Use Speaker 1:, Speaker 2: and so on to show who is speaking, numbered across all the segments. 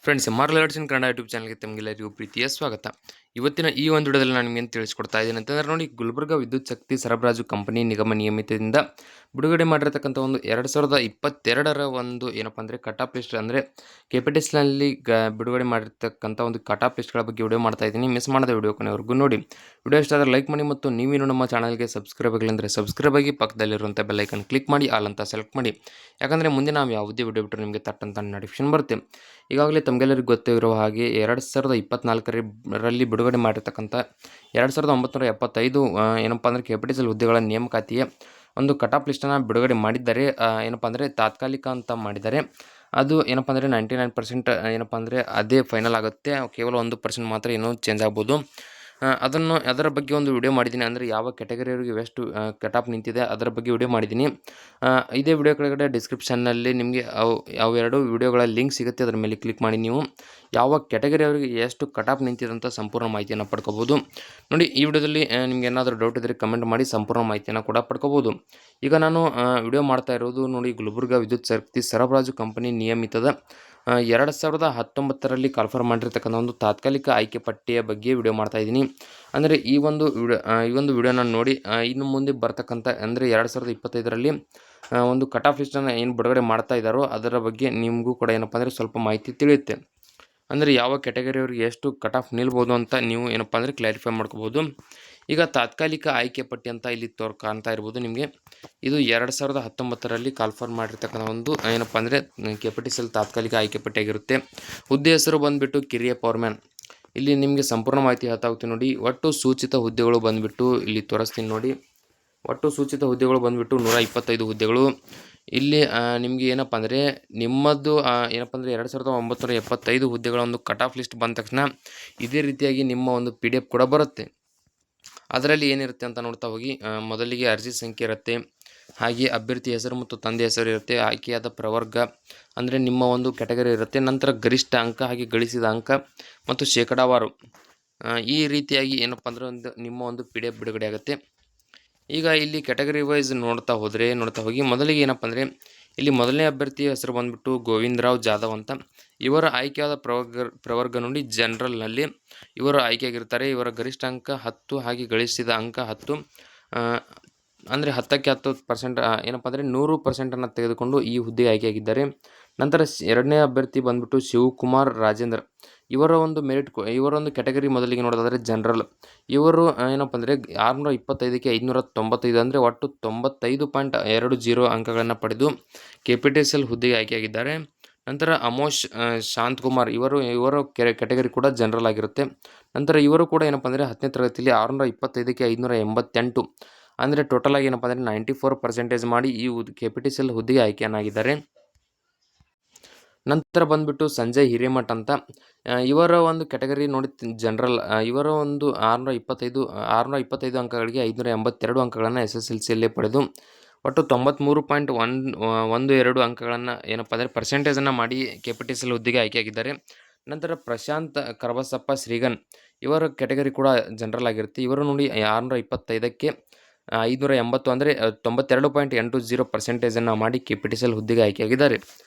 Speaker 1: Friends moral arts ಇನ್ Kannada YouTube ಚಾನಲ್ಗೆ ತಮಗೆಲ್ಲರಿಗೂ ಪ್ರೀತಿಯ ಸ್ವಾಗತ. ಇವತ್ತಿನ ಈ ಒಂದು ವಿಡಿಯೋದಲ್ಲಿ ನಾನು ನಿಮಗೆ ತಿಳಿಸ್ಕೊಡ್ತಾ ಇದ್ದೀನಿ ಅಂತಂದ್ರೆ ನೋಡಿ, ಗುಲ್ಬರ್ಗಾ ವಿದ್ಯುತ್ ಶಕ್ತಿ ಸರಬರಾಜು ಕಂಪನಿ ನಿಗಮ ನಿಯಮಿತದಿಂದ ಬಿಡುಗಡೆ ಮಾಡಿರ್ತಕ್ಕಂಥ ಒಂದು 2022ರ ಒಂದು ಏನಪ್ಪ ಅಂದರೆ ಕಟ್ ಆಫ್ ಲಿಸ್ಟ್ ಅಂದರೆ ಕೆಪಿಟಿಸ್ನಲ್ಲಿ ಬಿಡುಗಡೆ ಮಾಡಿರ್ತಕ್ಕಂಥ ಒಂದು ಕಟ್ ಆಫ್ ಲಿಸ್ಟ್ಗಳ ಬಗ್ಗೆ ವಿಡಿಯೋ ಮಾಡ್ತಾ ಇದ್ದೀನಿ. ಮಿಸ್ ಮಾಡದ ವಿಡಿಯೋ ಕೊನೆವರೆಗೂ ನೋಡಿ. ವಿಡಿಯೋ ಇಷ್ಟ ಆದರೆ ಲೈಕ್ ಮಾಡಿ ಮತ್ತು ನೀವೇನು ನಮ್ಮ ಚಾನಲ್ಗೆ ಸಬ್ಸ್ಕ್ರೈಬ್ ಆಗಿಲ್ಲ ಸಬ್ಸ್ಕ್ರೈಬ್ ಆಗಿ ಪಕ್ಕದಲ್ಲಿರುವಂಥ ಬೆಲ್ ಐಕನ್ ಕ್ಲಿಕ್ ಮಾಡಿ ಆಲ್ ಅಂತ ಸೆಲೆಕ್ಟ್ ಮಾಡಿ. ಯಾಕಂದರೆ ಮುಂದೆ ನಾವು ಯಾವುದೇ ವಿಡಿಯೋ ಬಿಟ್ಟರೆ ನಿಮಗೆ ತಟ್ಟಂತ ನೋಟಿಫಿಕೇಶನ್ ಬರುತ್ತೆ. ಈಗಾಗಲೇ ತಮಗೆಲ್ಲರಿಗೂ ಗೊತ್ತಿರುವ ಹಾಗೆ 2024ರಲ್ಲಿ ಬಿಡುಗಡೆ ಮಾಡಿರ್ತಕ್ಕಂಥ 2975 ಏನಪ್ಪ ಅಂದರೆ ಕೆಪಿಟಿಸಲ್ ಹುದ್ದೆಗಳ ನೇಮಕಾತಿಯ ಒಂದು ಕಟ್ ಆಫ್ ಲಿಸ್ಟನ್ನು ಬಿಡುಗಡೆ ಮಾಡಿದ್ದಾರೆ. ಏನಪ್ಪ ಅಂದರೆ ತಾತ್ಕಾಲಿಕ ಅಂತ ಮಾಡಿದ್ದಾರೆ. ಅದು ಏನಪ್ಪ ಅಂದರೆ 99% ಏನಪ್ಪ ಅಂದರೆ ಅದೇ ಫೈನಲ್ ಆಗುತ್ತೆ. ಕೇವಲ 1% ಮಾತ್ರ ಇನ್ನೂ ಚೇಂಜ್ ಆಗ್ಬೋದು. ಅದರ ಬಗ್ಗೆ ಒಂದು ವಿಡಿಯೋ ಮಾಡಿದ್ದೀನಿ. ಅಂದರೆ ಯಾವ ಕ್ಯಾಟಗರಿಯವರಿಗೆ ಎಷ್ಟು ಕಟ್ ಆಫ್ ನಿಂತಿದೆ ಅದರ ಬಗ್ಗೆ ವಿಡಿಯೋ ಮಾಡಿದ್ದೀನಿ. ಇದೇ ವಿಡಿಯೋ ಕೆಳಗಡೆ ಡಿಸ್ಕ್ರಿಪ್ಷನ್ನಲ್ಲಿ ನಿಮಗೆ ಅವೆರಡು ವಿಡಿಯೋಗಳ ಲಿಂಕ್ ಸಿಗುತ್ತೆ. ಅದರ ಮೇಲೆ ಕ್ಲಿಕ್ ಮಾಡಿ ನೀವು ಯಾವ ಕ್ಯಾಟಗರಿಯವರಿಗೆ ಎಷ್ಟು ಕಟ್ ಆಫ್ ನಿಂತಿದೆ ಅಂತ ಸಂಪೂರ್ಣ ಮಾಹಿತಿಯನ್ನು ಪಡ್ಕೋಬೋದು. ನೋಡಿ, ಈ ವಿಡಿಯೋದಲ್ಲಿ ನಿಮ್ಗೆ ಏನಾದರೂ ಡೌಟ್ ಇದ್ದರೆ ಕಮೆಂಟ್ ಮಾಡಿ ಸಂಪೂರ್ಣ ಮಾಹಿತಿಯನ್ನು ಕೂಡ ಪಡ್ಕೋಬೋದು. ಈಗ ನಾನು ವಿಡಿಯೋ ಮಾಡ್ತಾ ಇರೋದು ನೋಡಿ, ಗುಲ್ಬರ್ಗಾ ವಿದ್ಯುತ್ ಶಕ್ತಿ ಸರಬರಾಜು ಕಂಪನಿ ನಿಯಮಿತದ 2019ರಲ್ಲಿ ಕಾಲ್ಫರ್ ಮಾಡಿರ್ತಕ್ಕಂಥ ಒಂದು ತಾತ್ಕಾಲಿಕ ಆಯ್ಕೆ ಪಟ್ಟಿಯ ಬಗ್ಗೆ ವಿಡಿಯೋ ಮಾಡ್ತಾ ಇದ್ದೀನಿ. ಅಂದರೆ ಈ ಒಂದು ವಿಡಿಯೋನ ನೋಡಿ ಇನ್ನು ಮುಂದೆ ಬರ್ತಕ್ಕಂಥ ಅಂದರೆ 2025ರಲ್ಲಿ ಒಂದು ಕಟ್ ಆಫ್ ಲಿಸ್ಟನ್ನು ಏನು ಬಿಡುಗಡೆ ಮಾಡ್ತಾ ಇದ್ದಾರೋ ಅದರ ಬಗ್ಗೆ ನಿಮಗೂ ಕೂಡ ಏನಪ್ಪ ಅಂದರೆ ಸ್ವಲ್ಪ ಮಾಹಿತಿ ತಿಳಿಯುತ್ತೆ. ಅಂದರೆ ಯಾವ ಕ್ಯಾಟಗರಿಯವರಿಗೆ ಎಷ್ಟು ಕಟ್ ಆಫ್ ನಿಲ್ಬೋದು ಅಂತ ನೀವು ಏನಪ್ಪ ಅಂದರೆ ಕ್ಲಾರಿಫೈ ಮಾಡ್ಕೋಬೋದು. ಈಗ ತಾತ್ಕಾಲಿಕ ಆಯ್ಕೆ ಪಟ್ಟಿ ಅಂತ ಇಲ್ಲಿ ಕಾಣ್ತಾ ಇರ್ಬೋದು ನಿಮಗೆ. ಇದು 2019ರಲ್ಲಿ ಕಾಲ್ಫರ್ ಮಾಡಿರ್ತಕ್ಕಂಥ ಒಂದು ಏನಪ್ಪ ಅಂದರೆ ಕೆಪಿಟಿಸಲ್ ತಾತ್ಕಾಲಿಕ ಆಯ್ಕೆ ಪಟ್ಟಿಯಾಗಿರುತ್ತೆ. ಹುದ್ದೆ ಹೆಸರು ಬಂದುಬಿಟ್ಟು ಕಿರಿಯ ಪವರ್ಮ್ಯಾನ್. ಇಲ್ಲಿ ನಿಮಗೆ ಸಂಪೂರ್ಣ ಮಾಹಿತಿ ಹೇಳ್ತಾ ಹೋಗ್ತೀನಿ ನೋಡಿ. ಒಟ್ಟು ಸೂಚಿತ ಹುದ್ದೆಗಳು ಬಂದುಬಿಟ್ಟು ಇಲ್ಲಿ ತೋರಿಸ್ತೀನಿ ನೋಡಿ. ಒಟ್ಟು ಸೂಚಿತ ಹುದ್ದೆಗಳು ಬಂದುಬಿಟ್ಟು 125 ಹುದ್ದೆಗಳು. ಇಲ್ಲಿ ನಿಮಗೆ ಏನಪ್ಪ ಅಂದರೆ ನಿಮ್ಮದು ಏನಪ್ಪ ಅಂದರೆ 2975 ಹುದ್ದೆಗಳ ಒಂದು ಕಟ್ ಆಫ್ ಲಿಸ್ಟ್ ಬಂದ ತಕ್ಷಣ ಇದೇ ರೀತಿಯಾಗಿ ನಿಮ್ಮ ಒಂದು PDF ಕೂಡ ಬರುತ್ತೆ. ಅದರಲ್ಲಿ ಏನಿರುತ್ತೆ ಅಂತ ನೋಡ್ತಾ ಹೋಗಿ. ಮೊದಲಿಗೆ ಅರ್ಜಿ ಸಂಖ್ಯೆ ಇರುತ್ತೆ, ಹಾಗೆ ಅಭ್ಯರ್ಥಿ ಹೆಸರು ಮತ್ತು ತಂದೆ ಹೆಸರು ಇರುತ್ತೆ, ಆಯ್ಕೆಯಾದ ಪ್ರವರ್ಗ ಅಂದರೆ ನಿಮ್ಮ ಒಂದು ಕ್ಯಾಟಗರಿ ಇರುತ್ತೆ, ನಂತರ ಗರಿಷ್ಠ ಅಂಕ ಹಾಗೆ ಗಳಿಸಿದ ಅಂಕ ಮತ್ತು ಶೇಕಡಾವಾರು ಈ ರೀತಿಯಾಗಿ ಏನಪ್ಪ ಅಂದರೆ ನಿಮ್ಮ ಒಂದು PDF ಬಿಡುಗಡೆ ಆಗುತ್ತೆ. ಈಗ ಇಲ್ಲಿ ಕ್ಯಾಟಗರಿ ವೈಸ್ ನೋಡ್ತಾ ಹೋಗಿ ಮೊದಲಿಗೆ ಏನಪ್ಪ ಅಂದರೆ ಇಲ್ಲಿ ಮೊದಲನೇ ಅಭ್ಯರ್ಥಿಯ ಹೆಸರು ಬಂದುಬಿಟ್ಟು ಗೋವಿಂದರಾವ್ ಜಾಧವ್ ಅಂತ. ಇವರ ಆಯ್ಕೆಯಾದ ಪ್ರವರ್ಗ ನೋಡಿ ಜನರಲ್ನಲ್ಲಿ ಇವರು ಆಯ್ಕೆಯಾಗಿರ್ತಾರೆ. ಇವರ ಗರಿಷ್ಠ ಅಂಕ 10 ಹಾಗೆ ಗಳಿಸಿದ ಅಂಕ 10 ಅಂದರೆ 10ಕ್ಕೆ 10% ಏನಪ್ಪ ಅಂದರೆ 100%ಅನ್ನು ತೆಗೆದುಕೊಂಡು ಈ ಹುದ್ದೆಗೆ ಆಯ್ಕೆಯಾಗಿದ್ದಾರೆ. ನಂತರ ಎರಡನೇ ಅಭ್ಯರ್ಥಿ ಬಂದುಬಿಟ್ಟು ಶಿವಕುಮಾರ್ ರಾಜೇಂದ್ರ. ಇವರ ಒಂದು ಇವರ ಒಂದು ಕ್ಯಾಟಗರಿ ಮೊದಲಿಗೆ ನೋಡೋದಾದರೆ ಜನರಲ್. ಇವರು ಏನಪ್ಪ ಅಂದರೆ 625ಕ್ಕೆ 595 ಅಂದರೆ ಒಟ್ಟು 95.20 ಅಂಕಗಳನ್ನು ಪಡೆದು ಕೆಪಿಟಿಸಲ್ ಹುದ್ದೆಗೆ ಆಯ್ಕೆಯಾಗಿದ್ದಾರೆ. ನಂತರ ಅಮೋಶ್ ಶಾಂತಕುಮಾರ್ ಇವರ ಕ್ಯಾಟಗರಿ ಕೂಡ ಜನರಲ್ ಆಗಿರುತ್ತೆ. ನಂತರ ಇವರು ಕೂಡ ಏನಪ್ಪ ಅಂದರೆ 10ನೇ ತರಗತಿಯಲ್ಲಿ 625ಕ್ಕೆ 588 ಅಂದರೆ ಟೋಟಲ್ ಆಗಿ ಏನಪ್ಪ ಅಂದರೆ 94% ಮಾಡಿ ಈ ಕೆಪಿಟಿಸಲ್ ಹುದ್ದೆಗೆ ಆಯ್ಕೆಯನ್ನಾಗಿದ್ದಾರೆ. ನಂತರ ಬಂದುಬಿಟ್ಟು ಸಂಜಯ್ ಹಿರೇಮಠ್ ಅಂತ. ಇವರ ಒಂದು ಕ್ಯಾಟಗರಿ ನೋಡಿ ಜನರಲ್. ಇವರ ಒಂದು 625 ಅಂಕಗಳಿಗೆ 582 ಅಂಕಗಳನ್ನು SSLCಯಲ್ಲೇ ಪಡೆದು ಒಟ್ಟು 93.12 ಅಂಕಗಳನ್ನು ಏನಪ್ಪ ಅಂದರೆ ಪರ್ಸೆಂಟೇಜನ್ನು ಮಾಡಿ ಕೆಪಿಟಿಸಲ್ ಹುದ್ದೆಗೆ ಆಯ್ಕೆಯಾಗಿದ್ದಾರೆ. ನಂತರ ಪ್ರಶಾಂತ್ ಕರಬಸಪ್ಪ ಶ್ರೀಗನ್. ಇವರ ಕ್ಯಾಟಗರಿ ಕೂಡ ಜನರಲ್ ಆಗಿರುತ್ತೆ. ಇವರು ನೋಡಿ 625ಕ್ಕೆ 580 ಅಂದರೆ 92.80% ಮಾಡಿ ಕೆಪಿಟಿಸಲ್ ಹುದ್ದೆಗೆ ಆಯ್ಕೆಯಾಗಿದ್ದಾರೆ.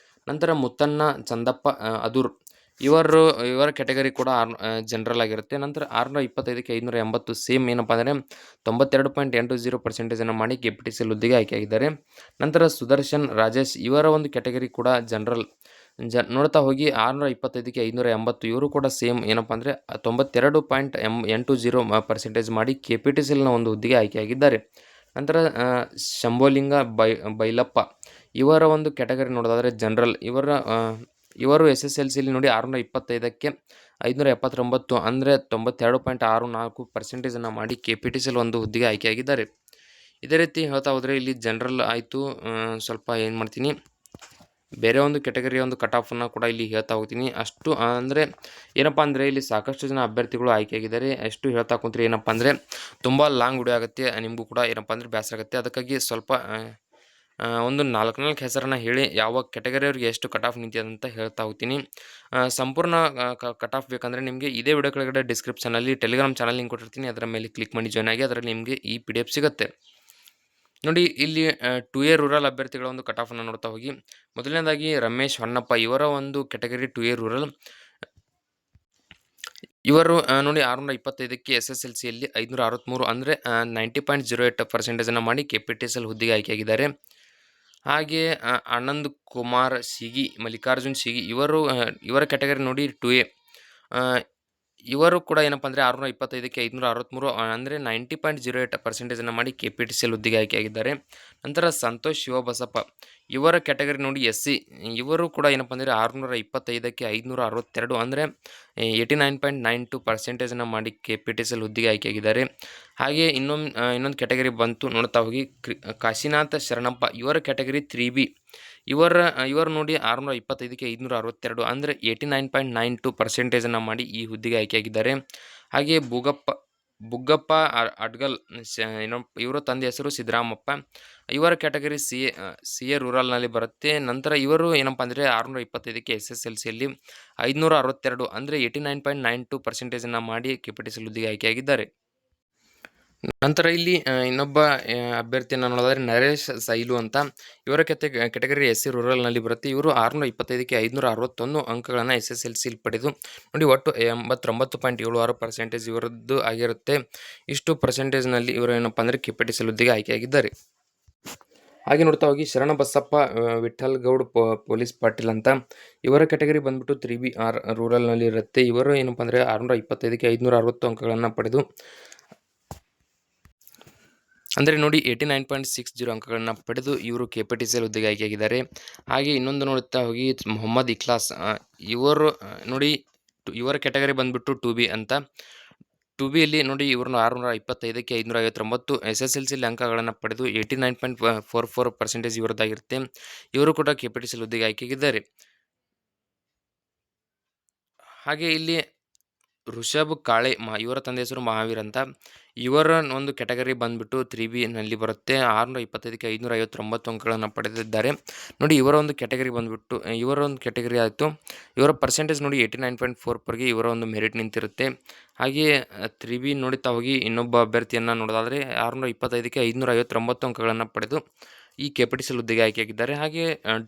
Speaker 1: ನಂತರ ಮುತ್ತಣ್ಣ ಚಂದಪ್ಪ ಅದೂರ್. ಇವರ ಕ್ಯಾಟಗರಿ ಕೂಡ ಜನರಲ್ ಆಗಿರುತ್ತೆ. ನಂತರ 625ಕ್ಕೆ 580 ಸೇಮ್ ಏನಪ್ಪ ಅಂದರೆ 92.80% ಮಾಡಿ ಕೆಪಿಟಿಸಲ್ ಹುದ್ದೆಗೆ ಆಯ್ಕೆಯಾಗಿದ್ದಾರೆ. ನಂತರ ಸುದರ್ಶನ್ ರಾಜೇಶ್. ಇವರ ಒಂದು ಕ್ಯಾಟಗರಿ ಕೂಡ ಜನರಲ್. ನೋಡ್ತಾ ಹೋಗಿ 625ಕ್ಕೆ 580 ಇವರು ಕೂಡ ಸೇಮ್ ಏನಪ್ಪ ಅಂದರೆ 92.80% ಮಾಡಿ ಕೆಪಿಟಿಸಲ್ನ ಒಂದು ಹುದ್ದೆಗೆ ಆಯ್ಕೆಯಾಗಿದ್ದಾರೆ. ನಂತರ ಶಂಭೋಲಿಂಗ ಬೈಲಪ್ಪ. ಇವರ ಒಂದು ಕ್ಯಾಟಗರಿ ನೋಡೋದಾದರೆ ಜನರಲ್. ಇವರು SSLCಯಲ್ಲಿ ನೋಡಿ 625ಕ್ಕೆ 579 ಅಂದರೆ 92.64% ಮಾಡಿ ಕೆಪಿಟಿಸಲ್ ಒಂದು ಹುದ್ದೆಗೆ ಆಯ್ಕೆಯಾಗಿದ್ದಾರೆ. ಇದೇ ರೀತಿ ಹೇಳ್ತಾ ಹೋದರೆ ಇಲ್ಲಿ ಜನರಲ್ ಆಯಿತು. ಸ್ವಲ್ಪ ಏನು ಮಾಡ್ತೀನಿ, ಬೇರೆ ಒಂದು ಕ್ಯಾಟಗರಿಯ ಒಂದು ಕಟ್ ಆಫನ್ನು ಕೂಡ ಇಲ್ಲಿ ಹೇಳ್ತಾ ಹೋಗ್ತೀನಿ. ಅಷ್ಟು ಅಂದರೆ ಏನಪ್ಪ ಅಂದರೆ ಇಲ್ಲಿ ಸಾಕಷ್ಟು ಜನ ಅಭ್ಯರ್ಥಿಗಳು ಆಯ್ಕೆಯಾಗಿದ್ದಾರೆ. ಎಷ್ಟು ಹೇಳ್ತಾ ಕುಂತ್ರೆ ಏನಪ್ಪ ಅಂದರೆ ತುಂಬ ಲಾಂಗ್ ವಿಡಿಯೋ ಆಗುತ್ತೆ, ನಿಮಗೂ ಕೂಡ ಏನಪ್ಪ ಅಂದರೆ ಬೇಸರ ಆಗುತ್ತೆ. ಅದಕ್ಕಾಗಿ ಸ್ವಲ್ಪ ಒಂದು 4 ಹೆಸರನ್ನು ಹೇಳಿ ಯಾವ ಕ್ಯಾಟಗರಿಯವ್ರಿಗೆ ಎಷ್ಟು ಕಟ್ ಆಫ್ ನಿಂತಿದೆ ಅಂತ ಹೇಳ್ತಾ ಹೋಗ್ತೀನಿ. ಸಂಪೂರ್ಣ ಕಟ್ ಆಫ್ ಬೇಕಂದರೆ ನಿಮಗೆ ಇದೇ ವಿಡಿಯೋ ಕೆಳಗಡೆ ಡಿಸ್ಕ್ರಿಪ್ಷನಲ್ಲಿ ಟೆಲಿಗ್ರಾಮ್ ಚಾನಲ್ ಲಿಂಕ್ ಕೊಟ್ಟಿರ್ತೀನಿ. ಅದರ ಮೇಲೆ ಕ್ಲಿಕ್ ಮಾಡಿ ಜಾಯ್ನ್ ಆಗಿ. ಅದರಲ್ಲಿ ನಿಮಗೆ ಈ PDF ಸಿಗುತ್ತೆ ನೋಡಿ. ಇಲ್ಲಿ 2A ರೂರಲ್ ಅಭ್ಯರ್ಥಿಗಳ ಒಂದು ಕಟ್ ಆಫನ್ನು ನೋಡ್ತಾ ಹೋಗಿ. ಮೊದಲನೇದಾಗಿ ರಮೇಶ್ ಹೊನ್ನಪ್ಪ. ಇವರ ಒಂದು ಕ್ಯಾಟಗರಿ 2A ರೂರಲ್. ಇವರು ನೋಡಿ 625ಕ್ಕೆ SSLCಯಲ್ಲಿ 563 ಅಂದರೆ 90.08% ಮಾಡಿ KPTCL ಹುದ್ದೆಗೆ ಆಯ್ಕೆಯಾಗಿದ್ದಾರೆ. ಹಾಗೆ ಆನಂದ್ ಕುಮಾರ್ ಸಿಗಿ, ಮಲ್ಲಿಕಾರ್ಜುನ್ ಸಿಗಿ ಇವರ ಕ್ಯಾಟಗರಿ ನೋಡಿ 2A. ಇವರು ಕೂಡ ಏನಪ್ಪ ಅಂದರೆ 625ಕ್ಕೆ 563 ಅಂದರೆ 90.08% ಮಾಡಿ KPTCL ಹುದ್ದೆಗೆ ಆಯ್ಕೆಯಾಗಿದ್ದಾರೆ. ನಂತರ ಸಂತೋಷ್ ಶಿವಬಸಪ್ಪ ಇವರ ಕ್ಯಾಟಗರಿ ನೋಡಿ SC. ಇವರು ಕೂಡ ಏನಪ್ಪ ಅಂದರೆ 625ಕ್ಕೆ 562 ಅಂದರೆ 89.92% ಮಾಡಿ KPTCL ಹುದ್ದೆಗೆ ಆಯ್ಕೆಯಾಗಿದ್ದಾರೆ. ಹಾಗೆ ಇನ್ನೊಂದು ಕ್ಯಾಟಗರಿ ಬಂತು ನೋಡ್ತಾ ಹೋಗಿ. ಕಾಶಿನಾಥ ಶರಣಪ್ಪ ಇವರ ಕ್ಯಾಟಗರಿ 3B. ಇವರು ನೋಡಿ 625ಕ್ಕೆ 562 ಅಂದರೆ 89.92% ಮಾಡಿ ಈ ಹುದ್ದೆಗೆ ಆಯ್ಕೆಯಾಗಿದ್ದಾರೆ. ಹಾಗೆ ಬುಗ್ಗಪ್ಪ ಅಡ್ಗಲ್ ಇವರ ತಂದೆ ಹೆಸರು ಸಿದ್ದರಾಮಪ್ಪ. ಇವರ ಕ್ಯಾಟಗರಿ CA ರೂರಲ್ನಲ್ಲಿ ಬರುತ್ತೆ. ನಂತರ ಇವರು ಏನಪ್ಪ ಅಂದರೆ 625ಕ್ಕೆ SSLCಯಲ್ಲಿ 562 ಅಂದರೆ 89.92% ಮಾಡಿ KPTCL ಹುದ್ದೆಗೆ ಆಯ್ಕೆಯಾಗಿದ್ದಾರೆ. ನಂತರ ಇಲ್ಲಿ ಇನ್ನೊಬ್ಬ ಅಭ್ಯರ್ಥಿಯನ್ನು ನೋಡೋದಾದರೆ ನರೇಶ್ ಸೈಲು ಅಂತ. ಇವರ ಕ್ಯಾಟಗರಿ SC ರೂರಲ್ನಲ್ಲಿ ಬರುತ್ತೆ. ಇವರು 625ಕ್ಕೆ 561 ಅಂಕಗಳನ್ನು SSLCಯಲ್ಲಿ ಪಡೆದು ನೋಡಿ ಒಟ್ಟು 89.76% ಇವರದ್ದು ಆಗಿರುತ್ತೆ. ಇಷ್ಟು ಪರ್ಸೆಂಟೇಜ್ನಲ್ಲಿ ಇವರು ಏನಪ್ಪ ಅಂದರೆ KPTCL ಹುದ್ದೆಗೆ ಆಯ್ಕೆಯಾಗಿದ್ದಾರೆ. ಹಾಗೆ ನೋಡ್ತಾ ಹೋಗಿ ಶರಣಬಸಪ್ಪ ವಿಠಲ್ ಗೌಡ್ ಪೊಲೀಸ್ ಪಾಟೀಲ್ ಅಂತ. ಇವರ ಕ್ಯಾಟಗರಿ ಬಂದ್ಬಿಟ್ಟು 3B ರೂರಲ್ನಲ್ಲಿ ಇರುತ್ತೆ. ಇವರು ಏನಪ್ಪ ಅಂದರೆ 625ಕ್ಕೆ 560 ಅಂಕಗಳನ್ನು ಪಡೆದು ಅಂದರೆ ನೋಡಿ 89.60 ಅಂಕಗಳನ್ನು ಪಡೆದು ಇವರು KPTCL ಹುದ್ದೆಗೆ ಆಯ್ಕೆಯಾಗಿದ್ದಾರೆ. ಹಾಗೆ ಇನ್ನೊಂದು ನೋಡ್ತಾ ಹೋಗಿ ಮೊಹಮ್ಮದ್ ಇಖ್ಲಾಸ್. ಇವರು ನೋಡಿ ಇವರ ಕ್ಯಾಟಗರಿ ಬಂದ್ಬಿಟ್ಟು 2B ಅಂತ. 2Bಯಲ್ಲಿ ನೋಡಿ ಇವ್ರನ್ನ 625ಕ್ಕೆ 559 SSLCಯಲ್ಲಿ ಅಂಕಗಳನ್ನು ಪಡೆದು 89.44% ಇವರದ್ದಾಗಿರುತ್ತೆ. ಇವರು ಕೂಡ KPTCL ಹುದ್ದೆಗೆ ಆಯ್ಕೆಯಾಗಿದ್ದಾರೆ. ಹಾಗೆ ಇಲ್ಲಿ ಋಷಭ್ ಕಾಳೆ ಇವರ ತಂದೆ ಹೆಸರು ಮಹಾವೀರ್ ಅಂತ. ಇವರ ಒಂದು ಕ್ಯಾಟಗರಿ ಬಂದ್ಬಿಟ್ಟು 3Bನಲ್ಲಿ ಬರುತ್ತೆ. 625ಕ್ಕೆ 559 ಅಂಕಗಳನ್ನು ಪಡೆದಿದ್ದಾರೆ. ನೋಡಿ ಇವರ ಒಂದು ಕ್ಯಾಟಗರಿ ಆಯಿತು. ಇವರ ಪರ್ಸೆಂಟೇಜ್ ನೋಡಿ 89.44ಗೆ ಇವರ ಒಂದು ಮೆರಿಟ್ ನಿಂತಿರುತ್ತೆ. ಹಾಗೆಯೇ 3B ನೋಡುತ್ತಾ ಹೋಗಿ ಇನ್ನೊಬ್ಬ ಅಭ್ಯರ್ಥಿಯನ್ನು ನೋಡೋದಾದರೆ 625ಕ್ಕೆ 559 ಅಂಕಗಳನ್ನು ಪಡೆದು ಈ KPTCL ಹುದ್ದೆಗೆ ಆಯ್ಕೆಯಾಗಿದ್ದಾರೆ. ಹಾಗೆ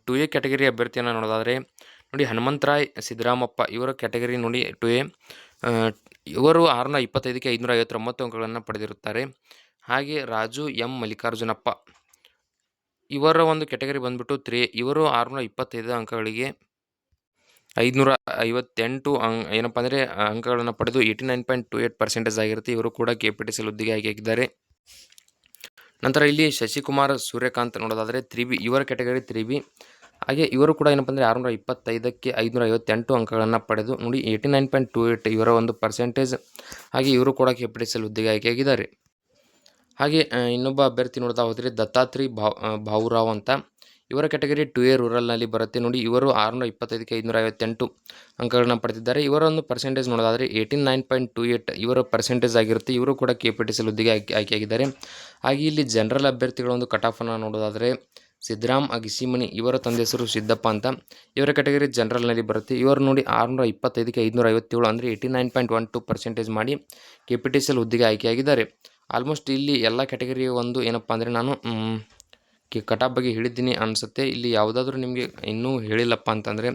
Speaker 1: 2A ಕ್ಯಾಟಗರಿ ಅಭ್ಯರ್ಥಿಯನ್ನು ನೋಡೋದಾದರೆ ನೋಡಿ ಹನುಮಂತರಾಯ್ ಸಿದ್ದರಾಮಪ್ಪ ಇವರ ಕ್ಯಾಟಗರಿ ನೋಡಿ 2A. ಇವರು 625ಕ್ಕೆ 559 ಅಂಕಗಳನ್ನು ಪಡೆದಿರುತ್ತಾರೆ. ಹಾಗೆ ರಾಜು ಮಲ್ಲಿಕಾರ್ಜುನಪ್ಪ ಇವರ ಒಂದು ಕ್ಯಾಟಗರಿ ಬಂದ್ಬಿಟ್ಟು 3A. ಇವರು 625 ಅಂಕಗಳಿಗೆ 558 ಏನಪ್ಪ ಅಂದರೆ ಅಂಕಗಳನ್ನು ಪಡೆದು 89.28% ಆಗಿರುತ್ತೆ. ಇವರು ಕೂಡ KPTCL ಹುದ್ದೆಗೆ ಆಯ್ಕೆಯಾಗಿದ್ದಾರೆ. ನಂತರ ಇಲ್ಲಿ ಶಶಿಕುಮಾರ್ ಸೂರ್ಯಕಾಂತ್ ನೋಡೋದಾದರೆ 3B. ಇವರ ಕ್ಯಾಟಗರಿ 3B. ಹಾಗೆ ಇವರು ಕೂಡ ಏನಪ್ಪ ಅಂದರೆ 625ಕ್ಕೆ 558 ಅಂಕಗಳನ್ನು ಪಡೆದು ನೋಡಿ 89.28 ಇವರ ಒಂದು ಪರ್ಸೆಂಟೇಜ್. ಹಾಗೆ ಇವರು ಕೂಡ KPTCL ಹುದ್ದೆಗೆ ಆಯ್ಕೆಯಾಗಿದ್ದಾರೆ. ಹಾಗೆ ಇನ್ನೊಬ್ಬ ಅಭ್ಯರ್ಥಿ ನೋಡ್ತಾ ಹೋದರೆ ದತ್ತಾತ್ರಿ ಭಾವುರಾವ್ ಅಂತ. ಇವರ ಕ್ಯಾಟಗರಿ 2A ರೂರಲ್ನಲ್ಲಿ ಬರುತ್ತೆ. ನೋಡಿ ಇವರು 625ಕ್ಕೆ 558 ಅಂಕಗಳನ್ನು ಪಡೆದಿದ್ದಾರೆ. ಇವರ ಒಂದು ಪರ್ಸೆಂಟೇಜ್ ನೋಡೋದಾದರೆ 89.28 ಇವರ ಪರ್ಸೆಂಟೇಜ್ ಆಗಿರುತ್ತೆ. ಇವರು ಕೂಡ KPTCL ಹುದ್ದೆಗೆ ಆಯ್ಕೆಯಾಗಿದ್ದಾರೆ. ಹಾಗೆ ಇಲ್ಲಿ ಜನರಲ್ ಅಭ್ಯರ್ಥಿಗಳ ಒಂದು ಕಟ್ ಆಫನ್ನು ನೋಡೋದಾದರೆ ಸಿದ್ದರಾಮ್ ಅಗಸಿಮನಿ ಇವರ ತಂದೆ ಹೆಸರು ಸಿದ್ದಪ್ಪ ಅಂತ. ಇವರ ಕ್ಯಾಟಗರಿ ಜನರಲ್ನಲ್ಲಿ ಬರುತ್ತೆ. ಇವರು ನೋಡಿ 625ಕ್ಕೆ 557 ಅಂದರೆ 89.12% ಮಾಡಿ KPTCL ಹುದ್ದೆಗೆ ಆಯ್ಕೆಯಾಗಿದ್ದಾರೆ. ಆಲ್ಮೋಸ್ಟ್ ಇಲ್ಲಿ ಎಲ್ಲ ಕ್ಯಾಟಗರಿಯ ಒಂದು ಏನಪ್ಪ ಅಂದರೆ ನಾನು ಕಟ್ ಆಫ್ ಬಗ್ಗೆ ಹೇಳಿದ್ದೀನಿ ಅನಿಸುತ್ತೆ. ಇಲ್ಲಿ ಯಾವುದಾದ್ರೂ ನಿಮಗೆ ಇನ್ನೂ ಹೇಳಿಲ್ಲಪ್ಪ ಅಂತಂದರೆ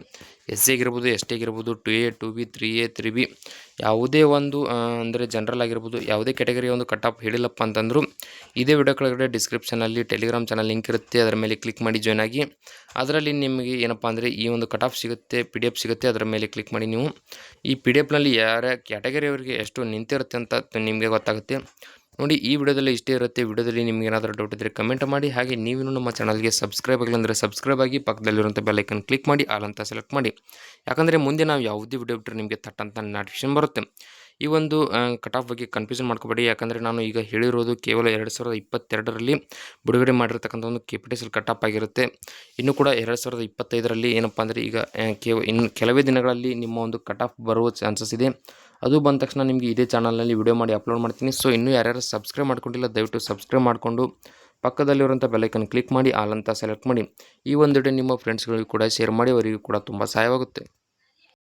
Speaker 1: SC ಆಗಿರ್ಬೋದು, ST ಆಗಿರ್ಬೋದು, 2A, 2B, 3A, 3B ಯಾವುದೇ ಒಂದು ಅಂದರೆ ಜನರಲ್ ಆಗಿರ್ಬೋದು ಯಾವುದೇ ಕ್ಯಾಟಗರಿಯ ಒಂದು ಕಟ್ ಆಫ್ ಹೇಳಿಲ್ಲಪ್ಪ ಅಂತಂದರೂ ಇದೇ ವಿಡಿಯೋ ಕೆಳಗಡೆ ಡಿಸ್ಕ್ರಿಪ್ಷನಲ್ಲಿ ಟೆಲಿಗ್ರಾಮ್ ಚಾನಲ್ ಲಿಂಕ್ ಇರುತ್ತೆ. ಅದರ ಮೇಲೆ ಕ್ಲಿಕ್ ಮಾಡಿ ಜಾಯ್ನ್ ಆಗಿ. ಅದರಲ್ಲಿ ನಿಮಗೆ ಏನಪ್ಪ ಅಂದರೆ ಈ ಒಂದು ಕಟ್ ಆಫ್ ಸಿಗುತ್ತೆ, PDF ಸಿಗುತ್ತೆ. ಅದರ ಮೇಲೆ ಕ್ಲಿಕ್ ಮಾಡಿ ನೀವು ಈ PDFನಲ್ಲಿ ಯಾರ ಕ್ಯಾಟಗರಿಯವರಿಗೆ ಎಷ್ಟು ನಿಂತಿರುತ್ತೆ ಅಂತ ನಿಮಗೆ ಗೊತ್ತಾಗುತ್ತೆ. ನೋಡಿ ಈ ವಿಡಿಯೋದಲ್ಲಿ ಇಷ್ಟೇ ಇರುತ್ತೆ. ವಿಡಿಯೋದಲ್ಲಿ ನಿಮಗೆ ಏನಾದರೂ ಡೌಟ್ ಇದ್ದರೆ ಕಮೆಂಟ್ ಮಾಡಿ. ಹಾಗೆ ನೀವು ನಮ್ಮ ಚಾನಲ್ಗೆ ಸಬ್ಸ್ಕ್ರೈಬ್ ಆಗಿಲ್ಲ ಅಂದರೆ ಸಬ್ಸ್ಕ್ರೈಬ್ ಆಗಿ ಪಕ್ಕದಲ್ಲಿರುವಂಥ ಬೆಲ್ ಐಕನ್ ಕ್ಲಿಕ್ ಮಾಡಿ ಆಲ್ ಅಂತ ಸೆಲೆಕ್ಟ್ ಮಾಡಿ. ಯಾಕಂದರೆ ಮುಂದೆ ನಾವು ಯಾವುದೇ ವಿಡಿಯೋ ಬಿಟ್ಟರೆ ನಿಮಗೆ ತಟ್ಟಂತ ನೋಟಿಫಿಕೇಶನ್ ಬರುತ್ತೆ. ಈ ಒಂದು ಕಟ್ ಆಫ್ ಬಗ್ಗೆ ಕನ್ಫ್ಯೂಷನ್ ಮಾಡ್ಕೋಬೇಡಿ. ಯಾಕಂದರೆ ನಾನು ಈಗ ಹೇಳಿರೋದು ಕೇವಲ 2022ರಲ್ಲಿ ಬಿಡುಗಡೆ ಮಾಡಿರ್ತಕ್ಕಂಥ ಒಂದು KPTCL ಕಟ್ ಆಫ್ ಆಗಿರುತ್ತೆ. ಇನ್ನೂ ಕೂಡ 2025ರಲ್ಲಿ ಏನಪ್ಪ ಅಂದರೆ ಈಗ ಇನ್ನು ಕೆಲವೇ ದಿನಗಳಲ್ಲಿ ನಿಮ್ಮ ಒಂದು ಕಟ್ ಆಫ್ ಬರುವ ಚಾನ್ಸಸ್ ಇದೆ. ಅದು ಬಂದ ತಕ್ಷಣ ನಿಮಗೆ ಇದೇ ಚಾನಲ್ನಲ್ಲಿ ವಿಡಿಯೋ ಮಾಡಿ ಅಪ್ಲೋಡ್ ಮಾಡ್ತೀನಿ. ಸೊ ಇನ್ನೂ ಯಾರ್ಯಾರು ಸಬ್ಸ್ಕ್ರೈಬ್ ಮಾಡ್ಕೊಂಡಿಲ್ಲ ದಯವಿಟ್ಟು ಸಬ್ಸ್ಕ್ರೈಬ್ ಮಾಡಿಕೊಂಡು ಪಕ್ಕದಲ್ಲಿರುವಂಥ ಬೆಲ್ಲೈಕನ್ ಕ್ಲಿಕ್ ಮಾಡಿ ಆಲ್ ಅಂತ ಸೆಲೆಕ್ಟ್ ಮಾಡಿ. ಈ ಒಂದು ವಿಡಿಯೋ ನಿಮ್ಮ ಫ್ರೆಂಡ್ಸ್ಗಳಿಗೂ ಕೂಡ ಶೇರ್ ಮಾಡಿ, ಅವರಿಗೂ ಕೂಡ ತುಂಬ ಸಹಾಯವಾಗುತ್ತೆ.